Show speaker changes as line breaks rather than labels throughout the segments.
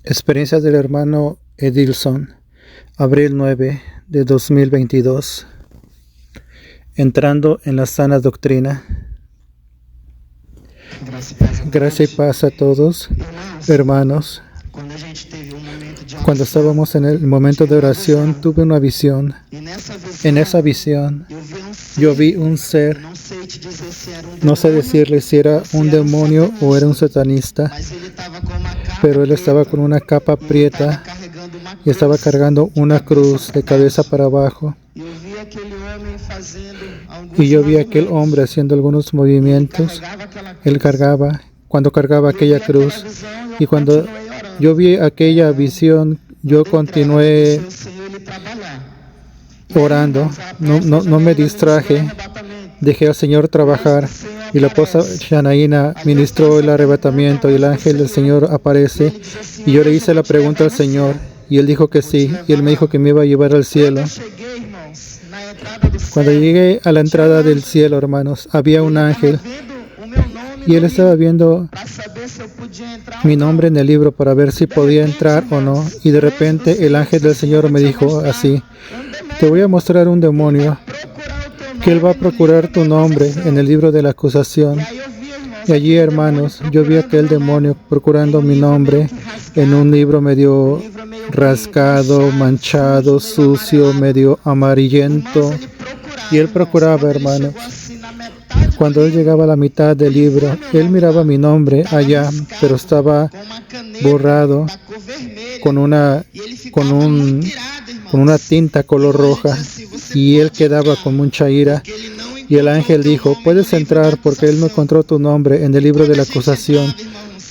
Experiencias del hermano Edilson, abril 9 de 2022. Entrando en la sana doctrina. Gracia y paz a todos, hermanos. Cuando estábamos en el momento de oración, tuve una visión. En esa visión, yo vi un ser. No sé decirle si era un demonio o era un satanista, pero él estaba con una capa prieta y estaba cargando una cruz de cabeza para abajo. Y yo vi a aquel hombre haciendo algunos movimientos. Él cargaba, cuando cargaba aquella cruz. Y cuando yo vi aquella visión, yo continué orando. No me distraje. Dejé al Señor trabajar. Y la esposa Shanaína ministró el arrebatamiento y el ángel del Señor aparece. Y yo le hice la pregunta al Señor. Y Él dijo que sí. Y Él me dijo que me iba a llevar al cielo. Cuando llegué a la entrada del cielo, hermanos, había un ángel. Y él estaba viendo mi nombre en el libro para ver si podía entrar o no. Y de repente el ángel del Señor me dijo así: te voy a mostrar un demonio que él va a procurar tu nombre en el libro de la acusación. Y allí, hermanos, yo vi a aquel demonio procurando mi nombre en un libro medio rasgado, manchado, sucio, medio amarillento. Y él procuraba, hermanos. Cuando él llegaba a la mitad del libro, él miraba mi nombre allá, pero estaba borrado con una tinta color roja, y él quedaba con mucha ira. Y el ángel dijo: puedes entrar porque él no encontró tu nombre en el libro de la acusación.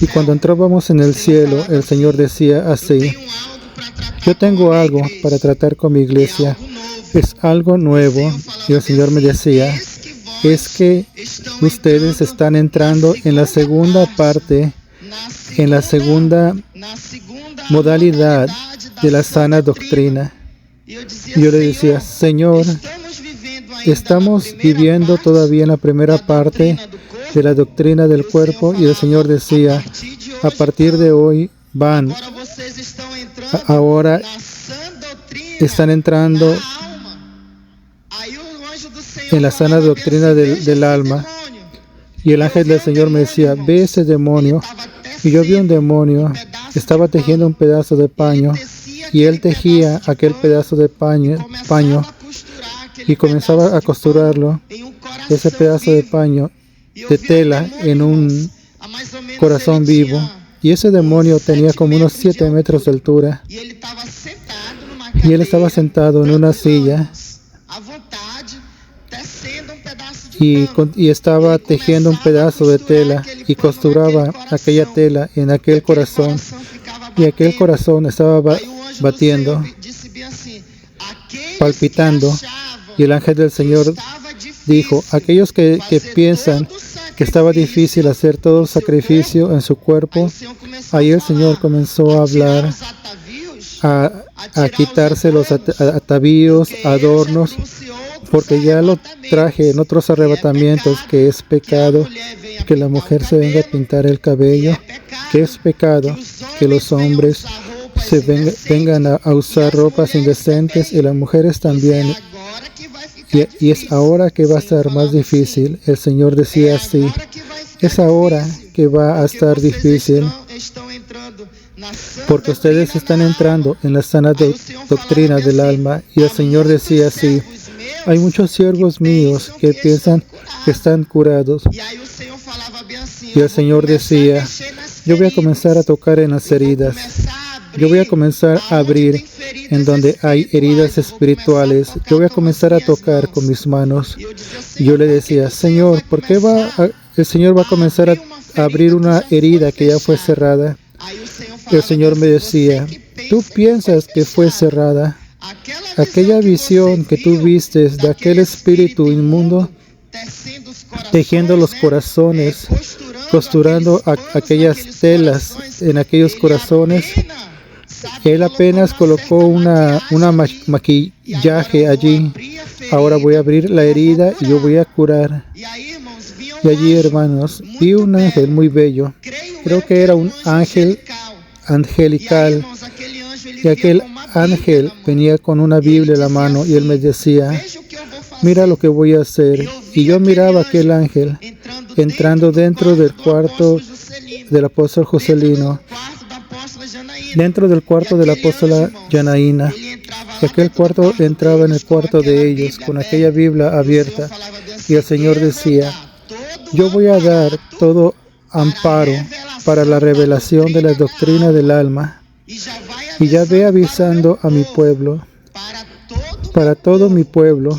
Y cuando entrábamos en el cielo, el Señor decía así: yo tengo algo para tratar con mi iglesia, es algo nuevo. Y el Señor me decía: es que ustedes están entrando en la segunda parte, en la segunda modalidad de la sana doctrina. Y yo le decía: Señor, estamos viviendo todavía en la primera parte de la doctrina del cuerpo. Y el Señor decía: a partir de hoy ahora están entrando en la sana doctrina del alma. Y el ángel del Señor me decía: ve ese demonio. Y yo vi un demonio, estaba tejiendo un pedazo de paño, y él tejía aquel pedazo de paño y comenzaba a costurarlo, ese pedazo de paño, de tela, en un corazón vivo. Y ese demonio tenía como unos 7 metros de altura. Y él estaba sentado en una silla y estaba tejiendo un pedazo de tela y costuraba aquella tela en aquel corazón. Y aquel corazón estaba batiendo, palpitando. Y el ángel del Señor dijo: aquellos que piensan que estaba difícil hacer todo sacrificio en su cuerpo, ahí el Señor comenzó a hablar, a quitarse los atavíos, adornos, porque ya lo traje en otros arrebatamientos, que es pecado que la mujer se venga a pintar el cabello, que es pecado que los hombres vengan a usar ropas indecentes, y las mujeres también. Y es ahora que va a estar más difícil. El Señor decía así: es ahora que va a estar difícil, porque ustedes están entrando en la sana doctrina del alma. Y el Señor decía así: hay muchos siervos míos que piensan que están curados. Y el Señor decía: yo voy a comenzar a tocar en las heridas. Yo voy a comenzar a abrir en donde hay heridas espirituales. Yo voy a comenzar a tocar con mis manos. Y yo le decía: Señor, ¿por qué el Señor va a comenzar a abrir una herida que ya fue cerrada? El Señor me decía: tú piensas que fue cerrada. Aquella visión que tú viste de aquel espíritu inmundo tejiendo los corazones, costurando aquellas telas en aquellos corazones, él apenas colocó una maquillaje allí. Ahora voy a abrir la herida y yo voy a curar. Y allí, hermanos, vi un ángel muy bello. Creo que era un ángel angelical, y aquel ángel venía con una Biblia en la mano y él me decía, mira lo que voy a hacer. Y yo miraba a aquel ángel entrando dentro del cuarto del apóstol Joselino, dentro del cuarto de la apóstola Janaína. Y aquel cuarto entraba en el cuarto de ellos con aquella Biblia abierta. Y el Señor decía, yo voy a dar todo amparo para la revelación de la doctrina del alma. Y ya ve avisando a mi pueblo, para todo mi pueblo,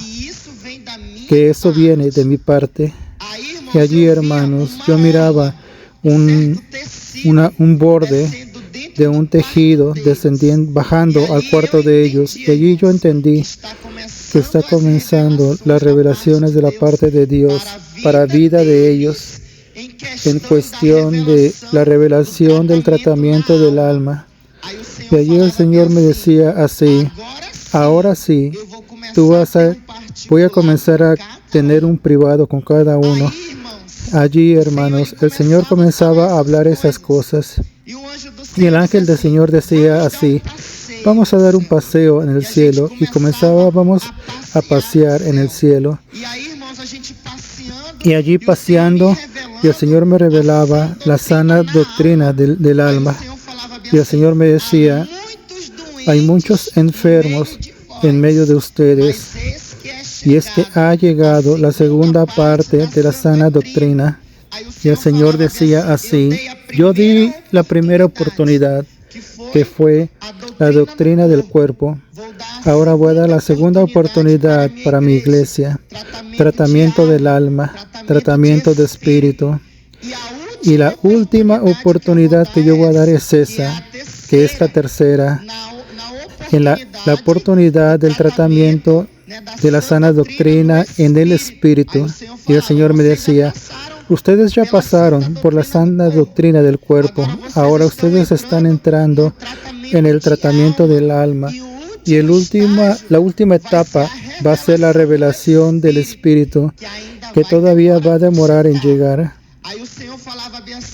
que eso viene de mi parte. Y allí, hermanos, yo miraba un borde de un tejido descendiendo, bajando al cuarto de ellos. Y allí yo entendí que está comenzando las revelaciones de la parte de Dios para vida de ellos en cuestión de la revelación del tratamiento del alma. Y allí el Señor me decía así, ahora sí, voy a comenzar a tener un privado con cada uno. Allí, hermanos, el Señor comenzaba a hablar esas cosas. Y el ángel del Señor decía así, vamos a dar un paseo en el cielo. Y vamos a pasear en el cielo. Y allí paseando, y el Señor me revelaba la sana doctrina del alma. Y el Señor me decía, hay muchos enfermos en medio de ustedes. Y es que ha llegado la segunda parte de la sana doctrina. Y el Señor decía así, yo di la primera oportunidad, que fue la doctrina del cuerpo. Ahora voy a dar la segunda oportunidad para mi iglesia, tratamiento del alma, tratamiento de espíritu. Y la última oportunidad que yo voy a dar es esa, que es la tercera, en la oportunidad del tratamiento de la sana doctrina en el espíritu. Y el Señor me decía, ustedes ya pasaron por la sana doctrina del cuerpo, ahora ustedes están entrando en el tratamiento del alma. Y la última etapa va a ser la revelación del espíritu, que todavía va a demorar en llegar.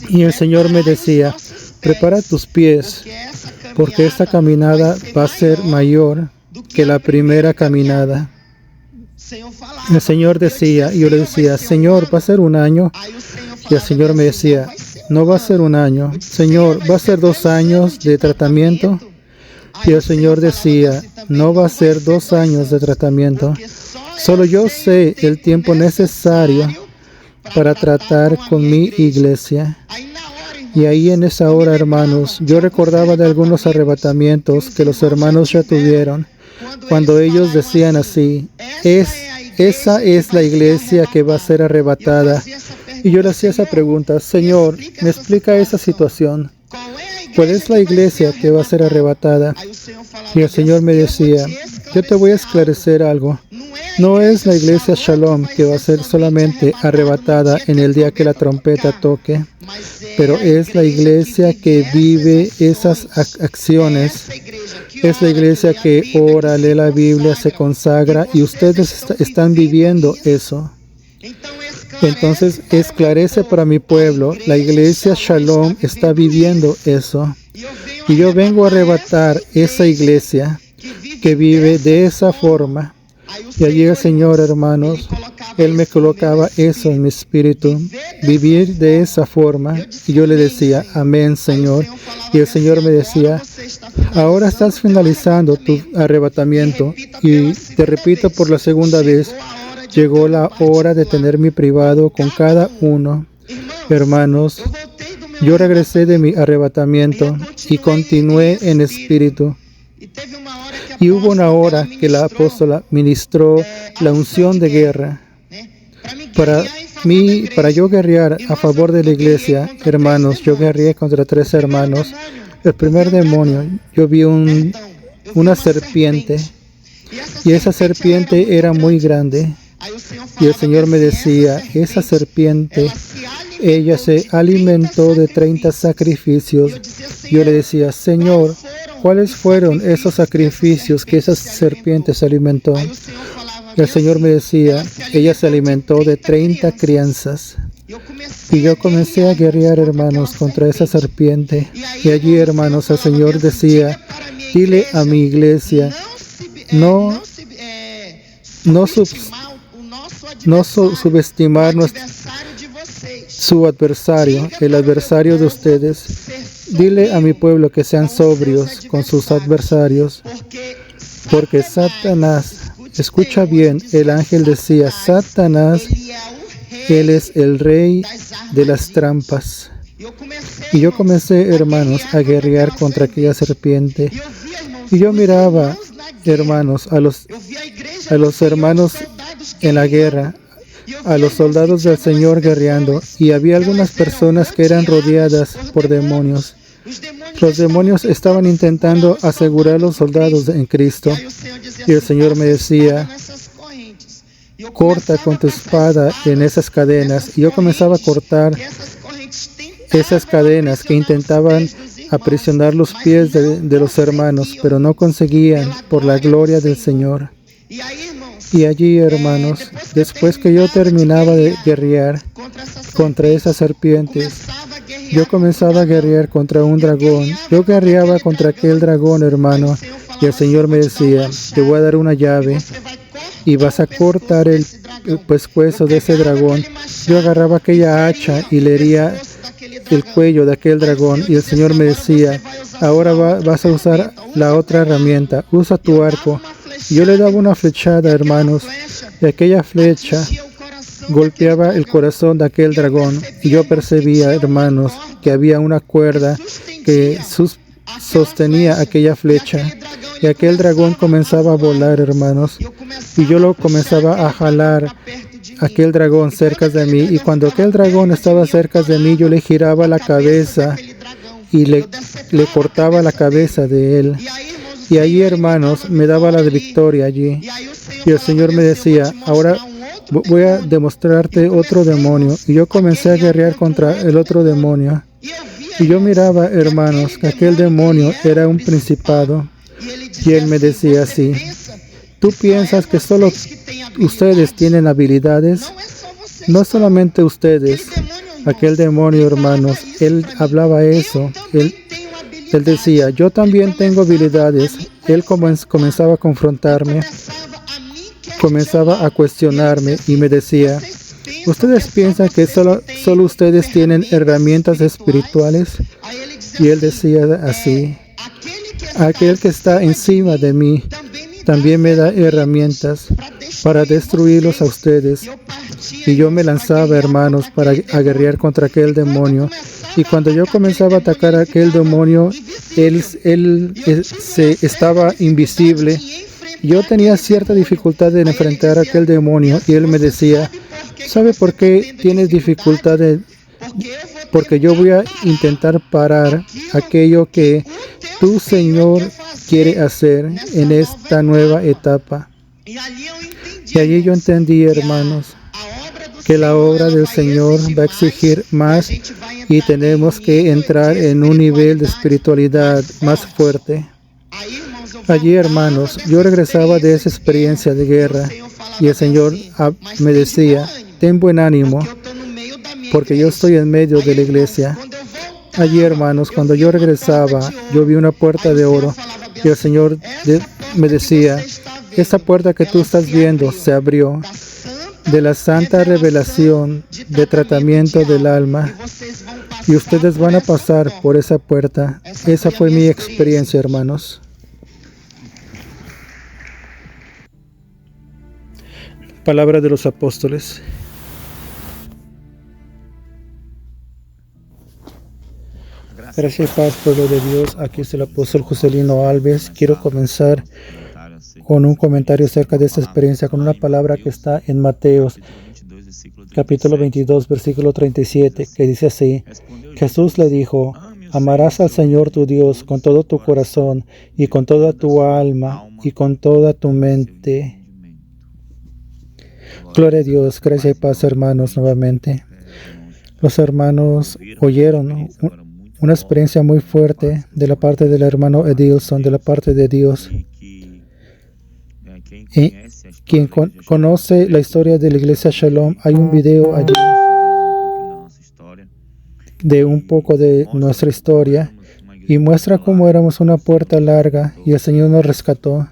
Y el Señor me decía, prepara tus pies, porque esta caminada va a ser mayor que la primera caminada. El Señor decía, y yo le decía, Señor, ¿va a ser un año? Y el Señor me decía, no va a ser un año. Señor, ¿va a ser 2 años de tratamiento? Y el Señor decía, no va a ser 2 años de tratamiento. Solo yo sé el tiempo necesario para tratar con mi iglesia. Y ahí en esa hora, hermanos, yo recordaba de algunos arrebatamientos que los hermanos ya tuvieron, cuando ellos decían así, esa es la iglesia que va a ser arrebatada. Y yo le hacía esa pregunta, Señor, ¿me explica esa situación? ¿Cuál es la iglesia que va a ser arrebatada? Y el Señor me decía, yo te voy a esclarecer algo. No es la iglesia Shalom que va a ser solamente arrebatada en el día que la trompeta toque, pero es la iglesia que vive esas acciones. Es la iglesia que ora, lee la Biblia, se consagra, y ustedes están viviendo eso. Entonces, esclarece para mi pueblo, la iglesia Shalom está viviendo eso. Y yo vengo a arrebatar esa iglesia que vive de esa forma. Y allí el Señor, hermanos, Él me colocaba eso en mi espíritu, vivir de esa forma. Y yo le decía, amén, Señor. Y el Señor me decía, ahora estás finalizando tu arrebatamiento. Y te repito por la segunda vez, llegó la hora de tener mi privado con cada uno. Hermanos, yo regresé de mi arrebatamiento y continué en espíritu. Y hubo una hora que la apóstola ministró la unción de guerra. Para yo guerrear a favor de la iglesia, hermanos, yo guerreé contra 3 hermanos. El primer demonio, yo vi una serpiente, y esa serpiente era muy grande. Y el Señor me decía, esa serpiente, ella se alimentó de 30 sacrificios. Yo le decía, Señor, ¿cuáles fueron esos sacrificios que esa serpiente se alimentó? Y el Señor me decía, ella se alimentó de 30 crianzas. Y yo comencé a guerrear, hermanos, contra esa serpiente. Y allí, hermanos, el Señor decía, dile a mi iglesia, no subestimar su adversario, el adversario de ustedes. Dile a mi pueblo que sean sobrios con sus adversarios, porque Satanás, escucha bien, el ángel decía, Satanás, él es el rey de las trampas. Y yo comencé, hermanos, a guerrear contra aquella serpiente. Y yo miraba, hermanos, a los hermanos en la guerra, a los soldados del Señor guerreando, y había algunas personas que eran rodeadas por demonios. Los demonios estaban intentando asegurar a los soldados en Cristo. Y el Señor me decía, corta con tu espada en esas cadenas. Y yo comenzaba a cortar esas cadenas que intentaban aprisionar los pies de los hermanos, pero no conseguían por la gloria del Señor. Y allí, hermanos, después que yo terminaba de guerrear contra esas serpientes, yo comenzaba a guerrear contra un dragón. Yo guerreaba contra aquel dragón, hermano, y el Señor me decía, te voy a dar una llave y vas a cortar el pescuezo de ese dragón. Yo agarraba aquella hacha y le hería el cuello de aquel dragón, y el Señor me decía, ahora vas a usar la otra herramienta, usa tu arco. Y yo le daba una flechada, hermanos, y aquella flecha golpeaba el corazón de aquel dragón, y yo percibía, hermanos, que había una cuerda que sostenía aquella flecha, y aquel dragón comenzaba a volar, hermanos, y yo lo comenzaba a jalar aquel dragón cerca de mí, y cuando aquel dragón estaba cerca de mí, yo le giraba la cabeza y le cortaba la cabeza de él. Y allí, hermanos, me daba la victoria allí. Y el Señor me decía, ahora voy a demostrarte otro demonio. Y yo comencé a guerrear contra el otro demonio. Y yo miraba, hermanos, que aquel demonio era un principado. Y él me decía así, ¿tú piensas que solo ustedes tienen habilidades? No solamente ustedes. Aquel demonio, hermanos, él hablaba eso. Él decía, yo también tengo habilidades. Él comenzaba a confrontarme, comenzaba a cuestionarme y me decía, ¿ustedes piensan que solo ustedes tienen herramientas espirituales? Y él decía así, aquel que está encima de mí también me da herramientas para destruirlos a ustedes. Y yo me lanzaba, hermanos, para guerrear contra aquel demonio. Y cuando yo comenzaba a atacar a aquel demonio, él se estaba invisible. Yo tenía cierta dificultad en enfrentar a aquel demonio, y él me decía, ¿sabe por qué tienes dificultad? Porque yo voy a intentar parar aquello que tu Señor quiere hacer en esta nueva etapa. Y allí yo entendí, hermanos, que la obra del Señor va a exigir más y tenemos que entrar en un nivel de espiritualidad más fuerte. Allí, hermanos, yo regresaba de esa experiencia de guerra y el Señor me decía, ten buen ánimo, porque yo estoy en medio de la iglesia. Allí, hermanos, cuando yo regresaba, yo vi una puerta de oro y el Señor me decía, esta puerta que tú estás viendo se abrió de la santa revelación de tratamiento del alma, y ustedes van a pasar por esa puerta. Esa fue mi experiencia, hermanos. Palabra de los apóstoles. Gracias y paz, pueblo de Dios. Aquí es el apóstol Joselino Alves. Quiero comenzar con un comentario acerca de esta experiencia, con una palabra que está en Mateos, capítulo 22, versículo 37, que dice así: Jesús le dijo, amarás al Señor tu Dios con todo tu corazón y con toda tu alma y con toda tu mente. Gloria a Dios, gracias y paz, hermanos, nuevamente. Los hermanos oyeron una experiencia muy fuerte de la parte del hermano Edilson, de la parte de Dios. Y quien conoce la historia de la iglesia Shalom, hay un video allí de un poco de nuestra historia y muestra cómo éramos una puerta larga y el Señor nos rescató.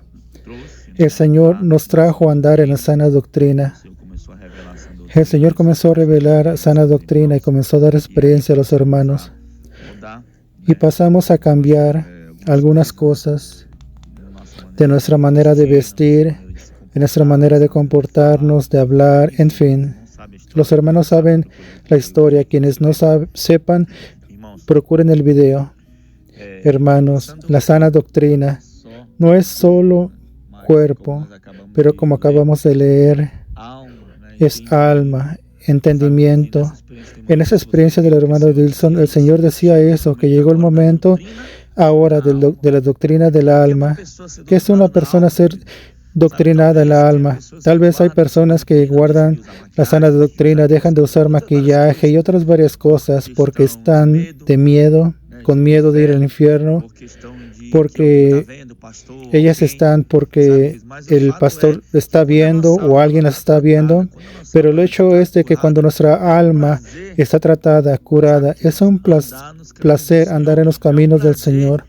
El Señor nos trajo a andar en la sana doctrina. El Señor comenzó a revelar sana doctrina y comenzó a dar experiencia a los hermanos. Y pasamos a cambiar algunas cosas de nuestra manera de vestir, de nuestra manera de comportarnos, de hablar, en fin. Los hermanos saben la historia. Quienes no sepan, procuren el video. Hermanos, la sana doctrina no es solo cuerpo, pero como acabamos de leer, es alma, entendimiento. En esa experiencia del hermano Wilson, el Señor decía eso, que llegó el momento ahora de la doctrina del alma, que es una persona ser doctrinada en la alma. Tal vez hay personas que guardan la sana doctrina, dejan de usar maquillaje y otras varias cosas porque están de miedo, con miedo de ir al infierno, porque ellas están porque el pastor está viendo o alguien las está viendo, pero el hecho es de que cuando nuestra alma está tratada, curada, es un placer andar en los caminos del Señor.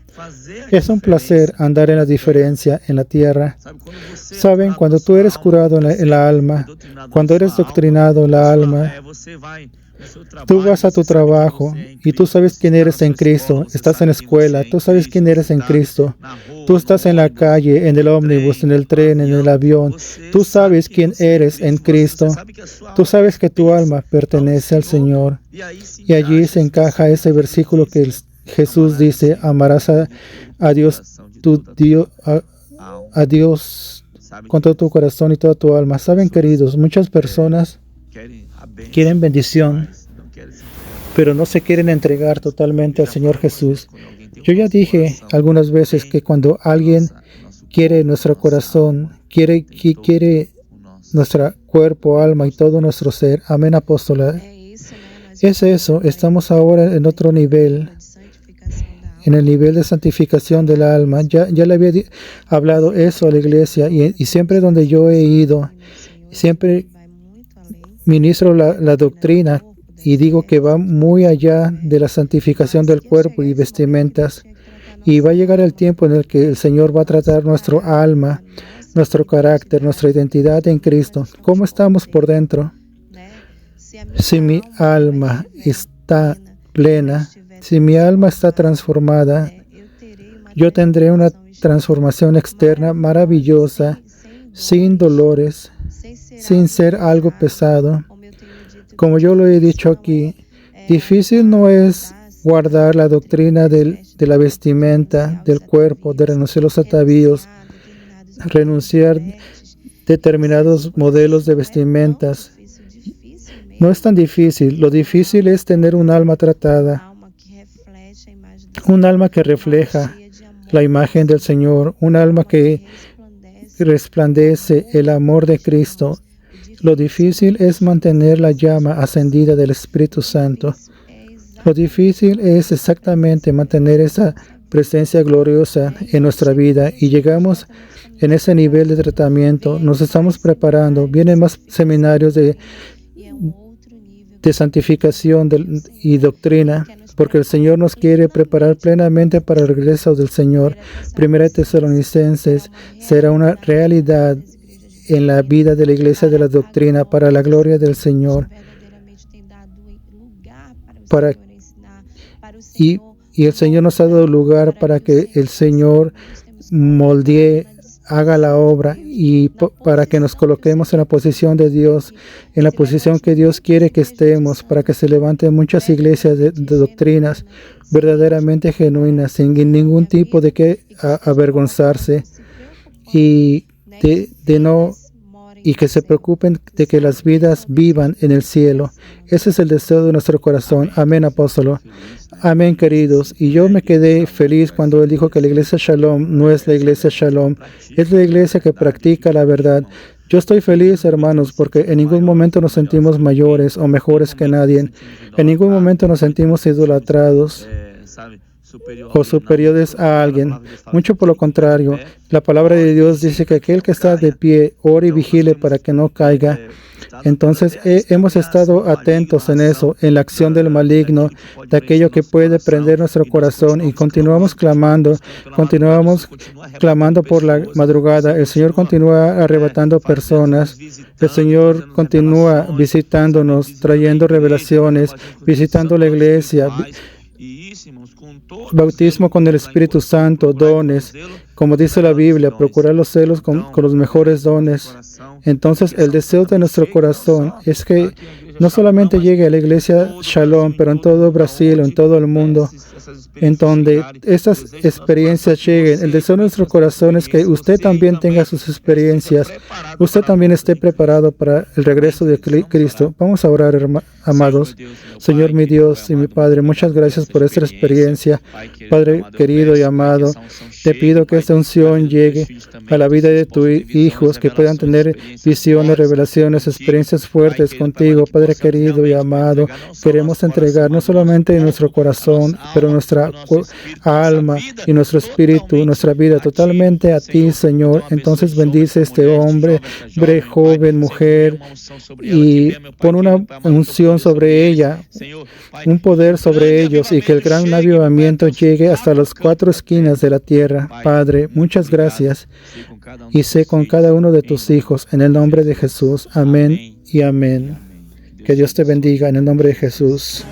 Es un placer andar en la diferencia en la tierra. Saben, cuando tú eres curado en la alma, cuando eres doctrinado en la alma, tú vas a tu trabajo y tú sabes quién eres en Cristo. Estás en la escuela, tú sabes quién eres en Cristo. Tú estás en la calle, en el ómnibus, en el tren, en el avión. Tú sabes quién eres en Cristo. Tú sabes que tu alma pertenece al Señor. Y allí se encaja ese versículo que Jesús dice: amarás a Dios, a Dios con todo tu corazón y toda tu alma. Saben, queridos, muchas personas quieren bendición, pero no se quieren entregar totalmente al Señor Jesús. Yo ya dije algunas veces que cuando alguien quiere nuestro corazón, quiere nuestro cuerpo, alma y todo nuestro ser. Amén, apóstola. Es eso. Estamos ahora en otro nivel, en el nivel de santificación del alma. Ya le había hablado eso a la iglesia y siempre donde yo he ido, siempre ministro la doctrina y digo que va muy allá de la santificación del cuerpo y vestimentas. Y va a llegar el tiempo en el que el Señor va a tratar nuestro alma, nuestro carácter, nuestra identidad en Cristo. ¿Cómo estamos por dentro? Si mi alma está plena, si mi alma está transformada, yo tendré una transformación externa maravillosa, sin dolores, sin ser algo pesado. Como yo lo he dicho aquí, difícil no es guardar la doctrina de la vestimenta, del cuerpo, de renunciar a los atavíos, renunciar determinados modelos de vestimentas. No es tan difícil. Lo difícil es tener un alma tratada, un alma que refleja la imagen del Señor, un alma que resplandece el amor de Cristo. Lo difícil es mantener la llama ascendida del Espíritu Santo. Lo difícil es exactamente mantener esa presencia gloriosa en nuestra vida y llegamos en ese nivel de tratamiento. Nos estamos preparando. Vienen más seminarios de santificación y doctrina, porque el Señor nos quiere preparar plenamente para el regreso del Señor. Primera Tesalonicenses será una realidad en la vida de la iglesia de la doctrina para la gloria del Señor. Y el Señor nos ha dado lugar para que el Señor moldee, haga la obra y para que nos coloquemos en la posición de Dios, en la posición que Dios quiere que estemos, para que se levanten muchas iglesias de doctrinas verdaderamente genuinas, sin ningún tipo de que avergonzarse y y que se preocupen de que las vidas vivan en el cielo. Ese es el deseo de nuestro corazón. Amén, apóstolo. Amén, queridos. Y yo me quedé feliz cuando él dijo que la iglesia Shalom no es la iglesia Shalom, es la iglesia que practica la verdad. Yo estoy feliz, hermanos, porque en ningún momento nos sentimos mayores o mejores que nadie. En ningún momento nos sentimos idolatrados. o superiores a alguien. Mucho por lo contrario, la palabra de Dios dice que aquel que está de pie, ore y vigile para que no caiga. Entonces hemos estado atentos en eso, en la acción del maligno, de aquello que puede prender nuestro corazón, y continuamos clamando por la madrugada. El Señor continúa arrebatando personas. El Señor continúa visitándonos, trayendo revelaciones, visitando la iglesia, bautismo con el Espíritu Santo, dones. Como dice la Biblia, procurar los celos con los mejores dones. Entonces, el deseo de nuestro corazón es que no solamente llegue a la iglesia Shalom, pero en todo Brasil, en todo el mundo, en donde estas experiencias lleguen. El deseo de nuestro corazón es que usted también tenga sus experiencias, usted también esté preparado para el regreso de Cristo. Vamos a orar, amados. Señor, mi Dios y mi Padre, muchas gracias por esta experiencia. Padre querido y amado, te pido que esta unción llegue a la vida de tus hijos, que puedan tener visiones, revelaciones, experiencias fuertes contigo. Padre querido y amado, queremos entregar no solamente nuestro corazón, pero nuestra alma y nuestro espíritu, nuestra vida totalmente a ti, Señor. Entonces bendice a este hombre, joven, mujer, y pon una unción sobre ella, un poder sobre ellos, y que el gran avivamiento llegue hasta las cuatro esquinas de la tierra. Padre, muchas gracias, y sé con cada uno de tus hijos, en el nombre de Jesús. Amén y amén. Que Dios te bendiga en el nombre de Jesús.